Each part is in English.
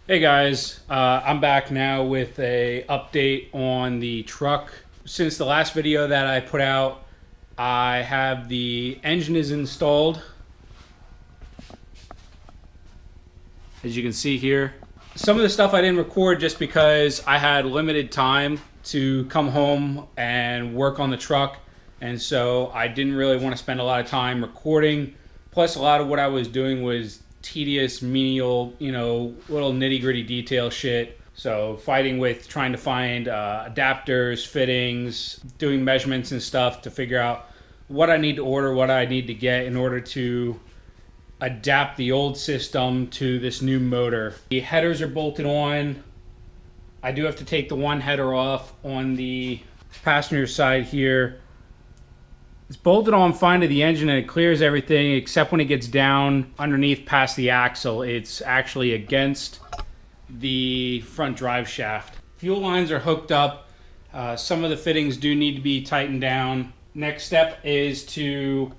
Hey guys, I'm back now with a update on the truck. Since the last video that I put out, I have the engine is installed. As you can see here. Some of the stuff I didn't record just because I had limited time to come home and work on the truck. And so I didn't really want to spend a lot of time recording. Plus a lot of what I was doing was tedious, menial, little nitty-gritty detail shit. So fighting with trying to find adapters, fittings, doing measurements and stuff to figure out what I need to order, what I need to get in order to adapt the old system to this new motor. The headers are bolted on. I do have to take the one header off on the passenger side here. It's bolted on fine to the engine and it clears everything except when it gets down underneath past the axle. It's actually against the front drive shaft. Fuel lines are hooked up. Some of the fittings do need to be tightened down. Next step is to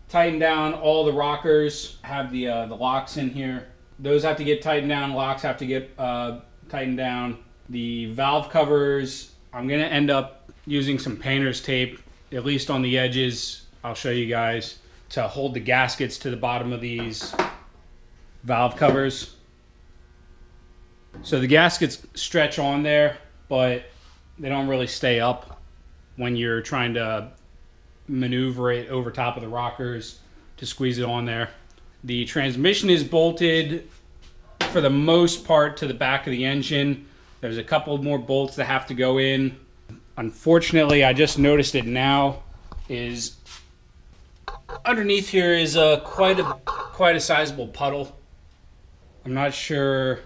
tighten down all the rockers. Have the locks in here. Those have to get tightened down. Locks have to get tightened down. The valve covers, I'm going to end up using some painter's tape, at least on the edges. I'll show you guys, to hold the gaskets to the bottom of these valve covers. So the gaskets stretch on there, but they don't really stay up when you're trying to maneuver it over top of the rockers to squeeze it on there. The transmission is bolted for the most part to the back of the engine. There's a couple more bolts that have to go in. Unfortunately, I just noticed it now, is underneath here is quite a sizable puddle. I'm not sure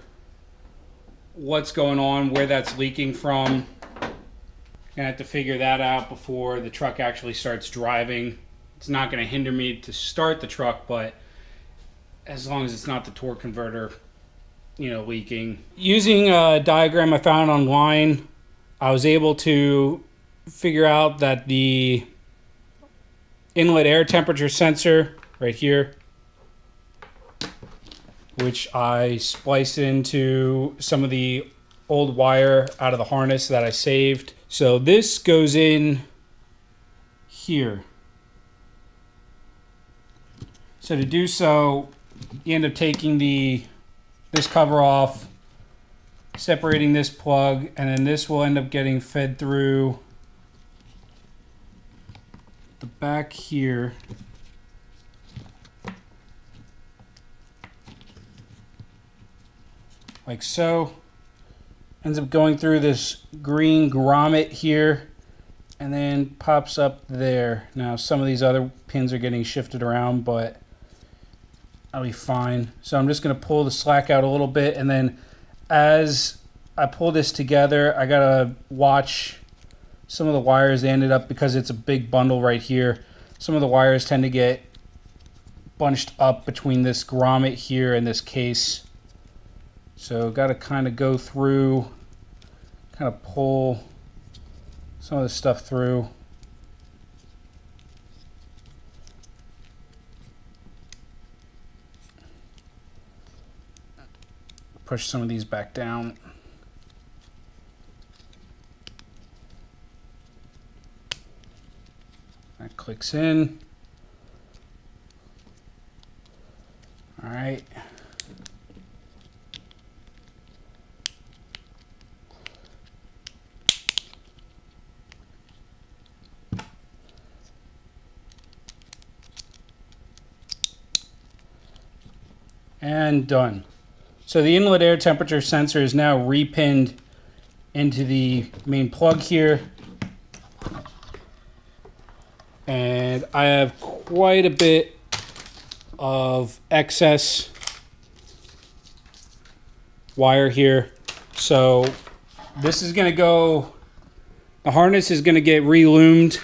what's going on, where that's leaking from. Gonna have to figure that out before the truck actually starts driving. It's not gonna hinder me to start the truck, but as long as it's not the torque converter, leaking. Using a diagram I found online, I was able to figure out that the inlet air temperature sensor right here, which I spliced into some of the old wire out of the harness that I saved. So this goes in here. So to do so, you end up taking this cover off, separating this plug, and then this will end up getting fed through the back here. Like so. Ends up going through this green grommet here and then pops up there. Now some of these other pins are getting shifted around, but I'll be fine. So I'm just going to pull the slack out a little bit, and then as I pull this together, I gotta watch some of the wires. They ended up, because it's a big bundle right here, some of the wires tend to get bunched up between this grommet here and this case. So gotta kind of go through, kind of pull some of this stuff through. Push some of these back down. That clicks in. All right. And done. So the inlet air temperature sensor is now repinned into the main plug here. And I have quite a bit of excess wire here. So this is going to go, the harness is going to get reloomed,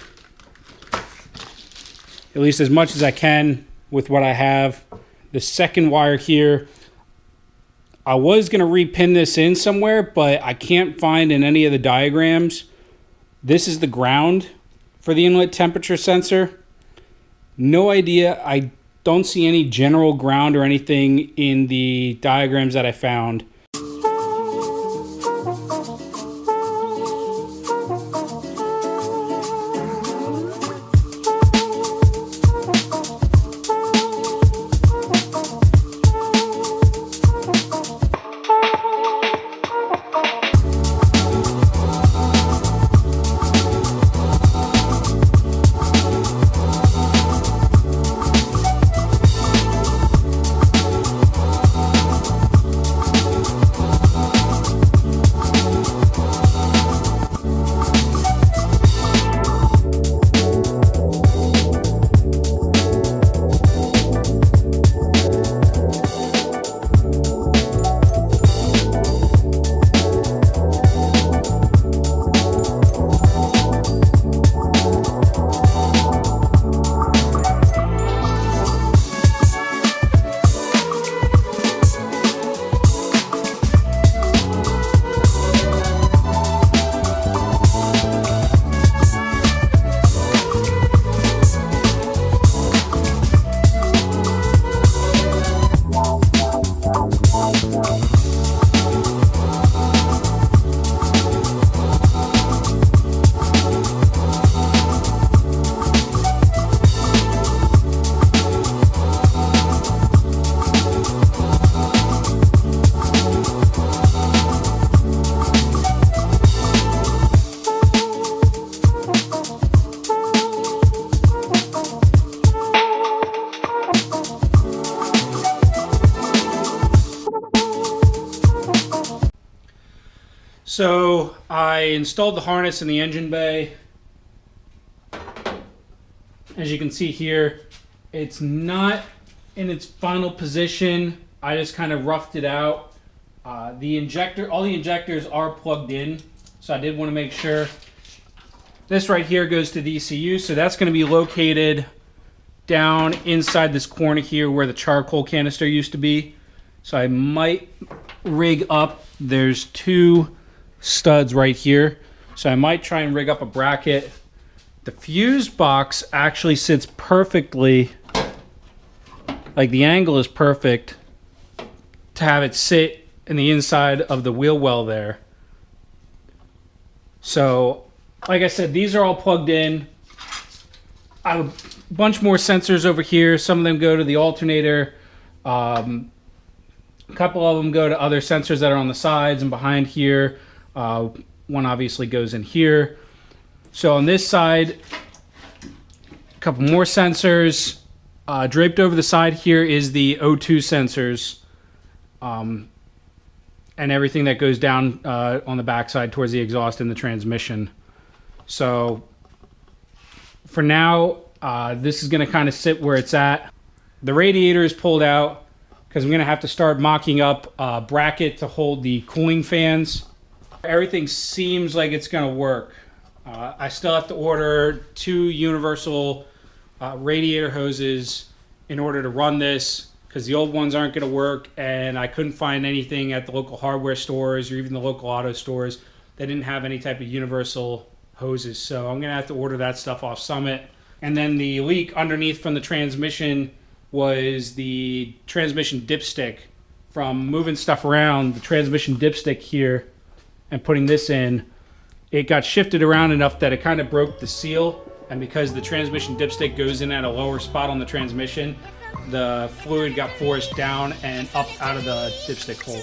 at least as much as I can with what I have. The second wire here, I was going to repin this in somewhere, but I can't find in any of the diagrams. This is the ground for the inlet temperature sensor. No idea. I don't see any general ground or anything in the diagrams that I found. So I installed the harness in the engine bay. As you can see here, it's not in its final position. I just kind of roughed it out. All the injectors are plugged in, so I did want to make sure. This right here goes to the ECU, so that's going to be located down inside this corner here where the charcoal canister used to be. So I might rig up, there's two studs right here, so I might try and rig up a bracket. The fuse box actually sits perfectly, like the angle is perfect to have it sit in the inside of the wheel well there. So like I said, these are all plugged in. I have a bunch more sensors over here. Some of them go to the alternator. A couple of them go to other sensors that are on the sides and behind here. One obviously goes in here. So on this side, a couple more sensors. Draped over the side here is the O2 sensors. And everything that goes down on the backside towards the exhaust and the transmission. So for now, this is going to kind of sit where it's at. The radiator is pulled out because I'm going to have to start mocking up a bracket to hold the cooling fans. Everything seems like it's going to work. I still have to order 2 universal radiator hoses in order to run this because the old ones aren't going to work, and I couldn't find anything at the local hardware stores or even the local auto stores that didn't have any type of universal hoses. So I'm going to have to order that stuff off Summit. And then the leak underneath from the transmission was the transmission dipstick. From moving stuff around, the transmission dipstick here and putting this in, it got shifted around enough that it kind of broke the seal. And because the transmission dipstick goes in at a lower spot on the transmission, the fluid got forced down and up out of the dipstick hole.